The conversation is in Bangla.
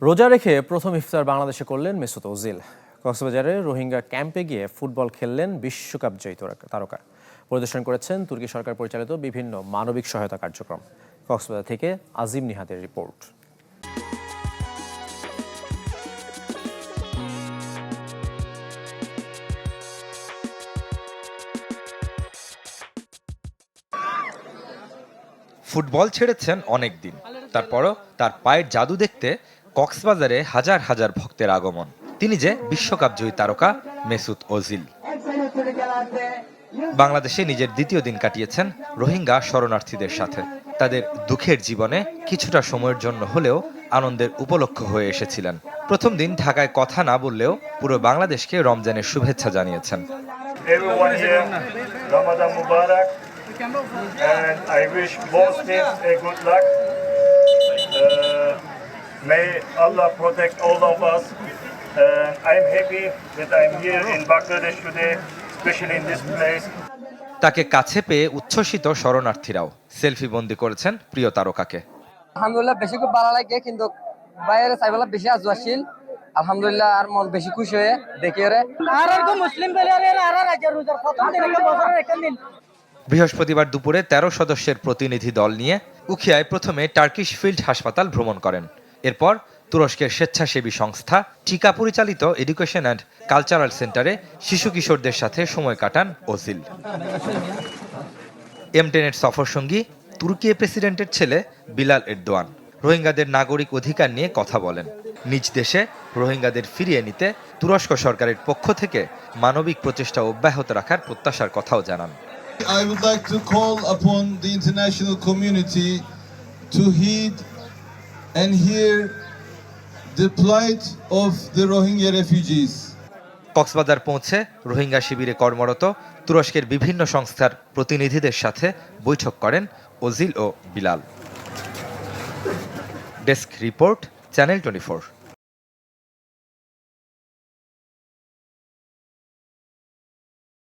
রোজা রেখে প্রথম ইফতার বাংলাদেশে করলেন মেসুত ওজিল। কক্সবাজারে রোহিঙ্গা ক্যাম্পে গিয়ে ফুটবল খেললেন বিশ্বকাপ জয়ী তারকা। পরিদর্শন করেছেন তুর্কি সরকার পরিচালিত বিভিন্ন মানবিক সহায়তা কার্যক্রম। কক্সবাজার থেকে আজিম নিহাদের রিপোর্ট। ফুটবল ছেড়েছেন অনেক দিন, তারপরও তার পায়ের জাদু দেখতে কক্সবাজারে হাজার হাজার ভক্তের আগমন। তিনি যে বিশ্বকাপ জয়ী তারকা মেসুত ওজিল। বাংলাদেশে নিজের দ্বিতীয় দিন কাটিয়েছেন রোহিঙ্গা শরণার্থীদের সাথে। তাদের দুঃখের জীবনে কিছুটা সময়ের জন্য হলেও আনন্দের উপলক্ষ হয়ে এসেছিলেন। প্রথম দিন ঢাকায় কথা না বললেও পুরো বাংলাদেশকে রমজানের শুভেচ্ছা জানিয়েছেন। And I wish both teams a good luck. May Allah protect all of us. I'm happy that I'm here in Bangladesh today, especially in this place. তাকে কাছে পেয়ে উচ্ছ্বসিত শরণার্থীরাও সেলফি বন্দি করেছেন প্রিয় তারকাকে। আলহামদুলিল্লাহ বেশি খুব ভালো লাগে, কিন্তু বাইরে চাইবেলা বেশি আজওয়াশীল। আলহামদুলিল্লাহ আর মন বেশি খুশি হয়ে দেখি ওরে আর মুসলিম প্লেয়ারের আর রাজ্যের রোজার প্রথম দিন একটা বছরের একটা দিন। বৃহস্পতিবার দুপুরে ১৩ সদস্যের প্রতিনিধি দল নিয়ে উখিয়ায় প্রথমে টার্কিশ ফিল্ড হাসপাতাল ভ্রমণ করেন। এরপর তুরস্কের স্বেচ্ছাসেবী সংস্থা টিকা পরিচালিত এডুকেশন অ্যান্ড কালচারাল সেন্টারে শিশু কিশোরদের সাথে সময় কাটান ওজিল। M10-এর সফরসঙ্গী তুর্কি প্রেসিডেন্টের ছেলে বিলাল এরদোয়ান রোহিঙ্গাদের নাগরিক অধিকার নিয়ে কথা বলেন। নিজ দেশে রোহিঙ্গাদের ফিরিয়ে নিতে তুরস্ক সরকারের পক্ষ থেকে মানবিক প্রচেষ্টা অব্যাহত রাখার প্রত্যাশার কথাও জানান। I would like to call upon the international community to heed and hear the plight of the Rohingya refugees. Cox's Bazar পৌঁছে রোহিঙ্গা শিবিরে কর্মরত তুরস্কের বিভিন্ন সংস্থার প্রতিনিধিদের সাথে বৈঠক করেন ওজিল ও বিলাল। Desk report, channel 24।